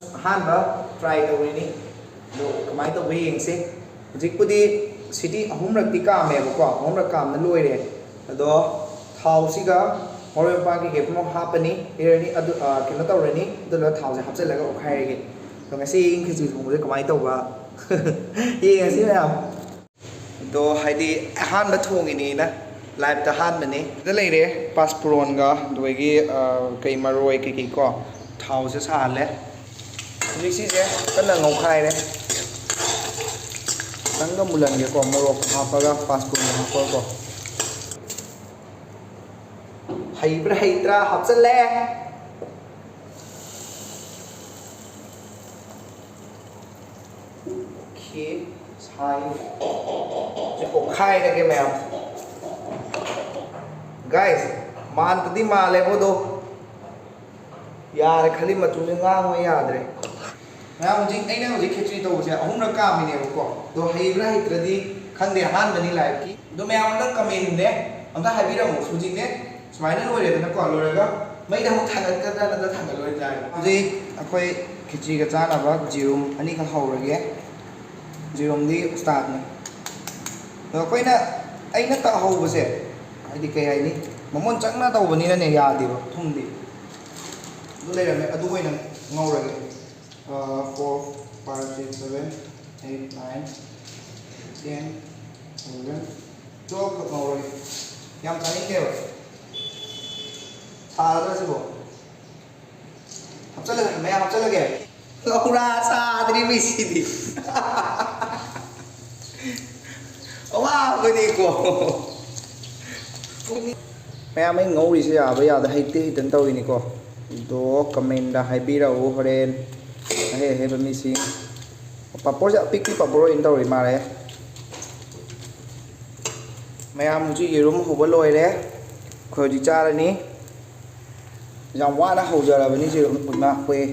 ꯑꯍꯥꯟꯕ ꯇ꯭ꯔꯥꯏ ꯇꯧꯔꯤꯅꯤ ꯑꯗꯣ ꯀꯃꯥꯏꯅ ꯇꯧꯕ ꯌꯦꯡꯁꯤ ꯍꯧꯖꯤꯛꯄꯨꯗꯤ ꯁꯤꯇꯤ ꯑꯍꯨꯝꯔꯛꯇꯤ ꯀꯥꯝꯃꯦꯕꯀꯣ ꯑꯍꯨꯝꯔꯛ ꯀꯥꯝꯅ ꯂꯣꯏꯔꯦ ꯑꯗꯣ ꯊꯥꯎꯁꯤꯒ ꯃꯔꯣꯏ ꯃꯄꯥꯡ ꯀꯩꯀꯩ ꯄꯨꯝꯅꯃꯛ ꯍꯥꯞꯄꯅꯤ ꯍꯩꯔꯅꯤ ꯑꯗꯨ ꯀꯩꯅꯣ ꯇꯧꯔꯅꯤ ꯑꯗꯨꯒ ꯊꯥꯎꯁꯦ ꯍꯥꯞꯆꯤꯜꯂꯒ ꯑꯣꯠꯈꯥꯏꯔꯒꯦ ꯑꯗꯣ ꯉꯁꯤ ꯈꯦꯆꯤ ꯊꯣꯡꯕꯁꯦ ꯀꯃꯥꯏꯅ ꯇꯧꯕ ꯌꯦꯡꯉꯁꯤ ꯃꯌꯥꯝ ꯑꯗꯣ ꯍꯥꯏꯗꯤ ꯑꯍꯥꯟꯕ ꯊꯣꯡꯉꯤꯅꯤꯅ ꯂꯥꯏꯞꯇ ꯑꯍꯥꯟꯕꯅꯤ ꯁꯤꯗ ꯂꯩꯔꯦ ꯄꯥꯁꯄꯨꯔꯣꯟꯒ ꯑꯗꯨꯗꯒꯤ ꯀꯩ ꯃꯔꯣꯏ ꯀꯩꯀꯩ ꯀꯣ ꯊꯥꯎꯁꯦ ꯁꯥꯍꯜꯂꯦ ꯍꯧꯖꯤꯛ ꯁꯤꯁꯦ ꯀꯟꯅ ꯉꯧꯈꯥꯏꯔꯦ ꯈꯤꯇꯪꯒ ꯃꯨꯜꯍꯟꯒꯦꯀꯣ ꯃꯣꯔꯣꯛ ꯍꯥꯞꯄꯒ ꯄꯥꯁꯄꯨꯔꯣꯟ ꯍꯥꯞꯄꯒꯀꯣ ꯍꯩꯕ꯭ꯔꯥ ꯍꯩꯇ꯭ꯔꯥ ꯍꯥꯞꯆꯜꯂꯦ ꯑꯣꯀꯦ ꯁꯥꯏ ꯑꯣꯠꯈꯥꯏꯔꯒꯦ ꯃꯌꯥꯝ ꯒꯥꯏꯁ ꯃꯥꯟꯕꯗꯤ ꯃꯥꯜꯂꯦꯕꯣꯗꯣ ꯌꯥꯔꯦ ꯈꯜꯂꯤ ꯃꯇꯨꯡꯗ ꯉꯥꯡꯕ ꯌꯥꯗ꯭ꯔꯦ ꯃꯌꯥꯝ ꯍꯧꯖꯤꯛ ꯑꯩꯅ ꯍꯧꯖꯤꯛ ꯈꯦꯆ꯭ꯔꯤ ꯇꯧꯕꯁꯦ ꯑꯍꯨꯝꯔꯛ ꯀꯥꯝꯃꯤꯅꯦꯕꯀꯣ ꯑꯗꯣ ꯍꯩꯕ꯭ꯔꯥ ꯍꯩꯇ꯭ꯔꯗꯤ ꯈꯪꯗꯦ ꯑꯍꯥꯟꯕꯅꯤ ꯂꯥꯏꯐꯀꯤ ꯑꯗꯣ ꯃꯌꯥꯝ ꯑꯝꯇ ꯀꯃꯦꯟꯅꯦ ꯑꯝꯇ ꯍꯥꯏꯕꯤꯔꯝꯃꯨ ꯍꯧꯖꯤꯛꯅꯦ ꯁꯨꯃꯥꯏꯅ ꯂꯣꯏꯔꯦꯗꯅꯀꯣ ꯂꯣꯏꯔꯒ ꯃꯩꯗ ꯑꯃꯨꯛ ꯊꯥꯡꯒꯠꯀꯗ꯭ꯔꯥ ꯅꯠꯇ꯭ꯔꯒ ꯊꯥꯡꯒꯠꯂꯣꯏꯗ꯭ꯔꯥ ꯍꯧꯖꯤꯛ ꯑꯩꯈꯣꯏ ꯈꯦꯆ꯭ꯔꯤꯒ ꯆꯥꯅꯕ ꯖꯤꯔꯨꯝ ꯑꯅꯤꯈꯛ ꯍꯧꯔꯒꯦ ꯖꯤꯔꯨꯝꯗꯤ ꯎꯁꯇꯥꯗꯅꯤ ꯑꯗꯣ ꯑꯩꯅ ꯇꯛꯍꯧꯕꯁꯦ ꯍꯥꯏꯗꯤ ꯀꯩ ꯍꯥꯏꯅꯤ ꯃꯃꯣꯟ ꯆꯪꯅ ꯇꯧꯕꯅꯤꯅꯅꯦ ꯌꯥꯗꯦꯕ ꯊꯨꯝꯗꯤ ꯑꯗꯨ ꯂꯩꯔꯝꯃꯦ ꯑꯗꯨ ꯑꯣꯏꯅ ꯉꯧꯔꯒꯦ 4 5 6 7 8 9 10 11 12 ꯈꯛ ꯉꯧꯔꯒꯦ ꯌꯥꯝ ꯆꯥꯅꯤꯡꯗꯦꯕ ꯁꯥꯔꯗ꯭ꯔꯥ ꯁꯤꯕꯣ ꯍꯥꯞꯆꯜꯂꯒꯦ ꯃꯌꯥꯝ ꯍꯥꯞꯆꯜꯂꯒꯦ ꯂꯧꯔꯥ ꯆꯥꯗ꯭ꯔꯤꯕ ꯁꯤꯗꯤ ꯑꯋꯥꯕꯅꯤꯀꯣ ꯃꯌꯥꯝ ꯑꯩ ꯉꯧꯔꯤꯁꯦ ꯌꯥꯕ ꯌꯥꯗ ꯍꯩꯇꯅ ꯇꯧꯔꯤꯅꯤꯀꯣ ꯑꯗꯣ ꯀꯃꯦꯟꯗ ꯍꯥꯏꯕꯤꯔꯛꯎ ꯍꯣꯔꯦꯟ ꯑꯍꯩ ꯑꯍꯩꯕ ꯃꯤꯁꯤꯡ ꯄꯥꯄꯣꯔꯁꯦ ꯑꯄꯤꯛꯄꯤ ꯄꯥꯄꯣꯔ ꯑꯣꯏꯅ ꯇꯧꯔꯤ ꯃꯥꯜꯂꯦ ꯃꯌꯥꯝ ꯍꯧꯖꯤꯛ ꯌꯦꯔꯨꯝ ꯍꯧꯕ ꯂꯣꯏꯔꯦ ꯑꯩꯈꯣꯏ ꯍꯧꯖꯤꯛ ꯆꯥꯔꯅꯤ ꯌꯥꯝ ꯋꯥꯅ ꯍꯧꯖꯔꯕꯅꯤ ꯌꯦꯔꯨꯝ ꯑꯩꯈꯣꯏ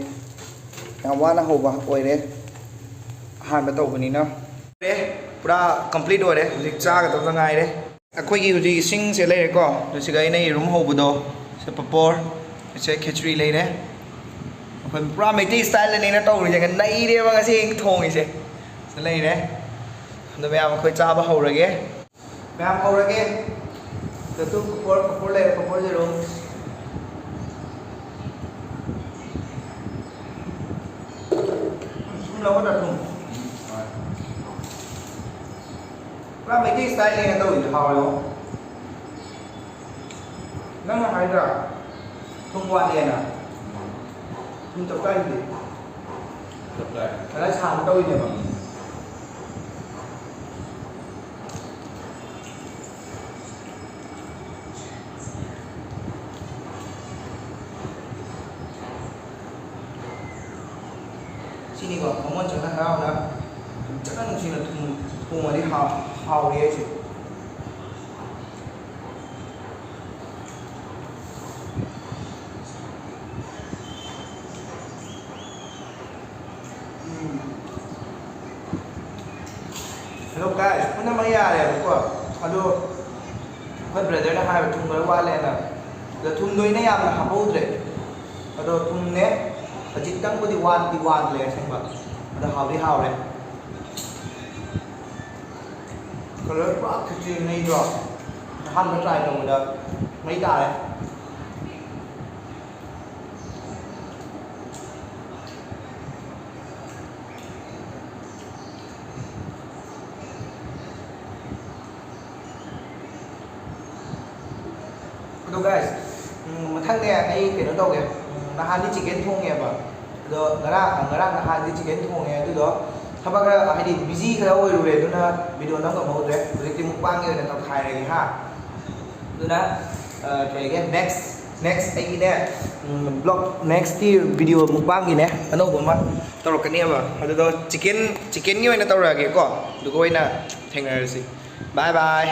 ꯌꯥꯝ ꯋꯥꯅ ꯍꯧꯕ ꯑꯣꯏꯔꯦ ꯑꯍꯥꯟꯕ ꯇꯧꯕꯅꯤꯅ ꯄꯨꯔꯥ ꯀꯝꯄ꯭ꯂꯤꯠ ꯑꯣꯏꯔꯦ ꯍꯧꯖꯤꯛ ꯆꯥꯒꯗꯕ ꯉꯥꯏꯔꯦ ꯑꯩꯈꯣꯏꯒꯤ ꯍꯧꯖꯤꯛ ꯏꯁꯤꯡꯁꯦ ꯂꯩꯔꯦꯀꯣ ꯁꯤꯒ ꯑꯩꯅ ꯌꯦꯔꯨꯝ ꯍꯧꯕꯗꯣ ꯁꯤ ꯄꯄꯣꯔ ꯁꯤ ꯈꯦꯆ꯭ꯔꯤ ꯂꯩꯔꯦ ꯑꯩꯈꯣꯏ ꯄꯨꯔꯥ ꯃꯩꯇꯩ ꯁ꯭ꯇꯥꯏꯜꯗꯅꯦꯅ ꯇꯧꯔꯤꯁꯦ ꯅꯩꯔꯦꯕ ꯉꯁꯤ ꯊꯣꯡꯉꯤꯁꯦ ꯁꯤ ꯂꯩꯔꯦ ꯑꯗꯣ ꯃꯌꯥꯝ ꯑꯩꯈꯣꯏ ꯆꯥꯕ ꯍꯧꯔꯒꯦ ꯃꯌꯥꯝ ꯍꯧꯔꯒꯦ ꯑꯗꯨ ꯄꯄꯣꯔ ꯂꯩꯔꯦ ꯄꯄꯣꯔ ꯌꯦꯔꯨꯝ ꯊꯨꯝ ꯂꯧꯒꯗ꯭ꯔꯥ ꯊꯨꯝ ꯄꯨꯔꯥ ꯃꯩꯇꯩ ꯁ꯭ꯇꯥꯏꯜꯅꯦꯅ ꯇꯧꯔꯤꯁꯦ ꯍꯥꯎꯋꯦꯕꯣ ꯅꯪꯅ ꯍꯥꯏꯗ꯭ꯔꯥ ꯊꯨꯝ ꯋꯥꯠꯂꯦꯅ ꯊꯨꯝ ꯆꯞ ꯆꯥꯏꯗꯤ ꯈꯔ ꯁꯥꯡꯅ ꯇꯧꯔꯤꯅꯦꯕ ꯁꯤꯅꯤꯀꯣ ꯃꯃꯣꯟ ꯆꯪꯅ ꯍꯔꯥꯎꯅ ꯆꯠꯅ ꯅꯨꯡꯁꯤꯅ ꯊꯣꯡꯉꯗꯤ ꯍꯥꯎꯔꯤ ꯑꯩꯁꯦ ꯍꯜꯂꯣ ꯒꯥꯏꯁ ꯄꯨꯝꯅꯃꯛ ꯌꯥꯔꯦꯕꯀꯣ ꯑꯗꯣ ꯑꯩꯈꯣꯏ ꯕ꯭ꯔꯗꯔꯅ ꯍꯥꯏꯕ ꯊꯨꯝ ꯈꯔ ꯋꯥꯠꯂꯦꯅ ꯑꯗꯣ ꯊꯨꯝꯗꯣ ꯑꯩꯅ ꯌꯥꯝꯅ ꯍꯥꯞꯍꯧꯗ꯭ꯔꯦ ꯑꯗꯣ ꯊꯨꯝꯅꯦ ꯈꯖꯤꯛꯇꯪꯕꯨꯗꯤ ꯋꯥꯠꯂꯦ ꯑꯁꯦꯡꯕ ꯑꯗꯣ ꯍꯥꯎꯗꯤ ꯍꯥꯎꯔꯦ ꯀꯂꯔ ꯄꯨꯔꯥ ꯈꯦꯆ꯭ꯔꯤ ꯅꯩꯗ꯭ꯔꯣ ꯑꯍꯥꯟꯕ ꯇ꯭ꯔꯥꯏ ꯇꯧꯕꯗ ꯃꯩ ꯇꯥꯔꯦ ꯑꯗꯣ ꯒꯥꯏꯁ ꯃꯊꯪꯅꯦ ꯑꯩ ꯀꯩꯅꯣ ꯇꯧꯒꯦ ꯅꯍꯥꯟꯗꯤ ꯆꯤꯛꯀꯟ ꯊꯣꯡꯉꯦꯕ ꯑꯗꯣ ꯉꯔꯥꯡ ꯅꯍꯥꯟꯗꯤ ꯆꯤꯛꯀꯟ ꯊꯣꯡꯉꯦ ꯑꯗꯨꯗꯣ ꯊꯕꯛ ꯈꯔ ꯍꯥꯏꯗꯤ ꯕꯤꯖꯤ ꯈꯔ ꯑꯣꯏꯔꯨꯔꯦ ꯑꯗꯨꯅ ꯚꯤꯗꯤꯑꯣ ꯅꯝꯍꯧꯗ꯭ꯔꯦ ꯍꯧꯖꯤꯛꯇꯤ ꯃꯨꯛꯕꯥꯡꯒꯤ ꯑꯣꯏꯅ ꯇꯧꯈꯥꯏꯔꯒꯦ ꯑꯗꯨꯅ ꯀꯩꯒꯤ ꯅꯦꯛꯁ ꯑꯩꯒꯤꯅꯦ ꯅꯦꯛꯁꯀꯤ ꯚꯤꯗꯤꯑꯣ ꯃꯨꯛꯕꯥꯡꯒꯤꯅꯦ ꯑꯅꯧꯕ ꯑꯃ ꯇꯧꯔꯛꯀꯅꯦꯕ ꯑꯗꯨꯗꯣ ꯆꯤꯛꯀꯟꯒꯤ ꯑꯣꯏꯅ ꯇꯧꯔꯛꯑꯒꯦꯀꯣ ꯑꯗꯨꯒ ꯑꯣꯏꯅ ꯊꯦꯡꯅꯔꯁꯤ ꯕꯥꯏ ꯕꯥꯏ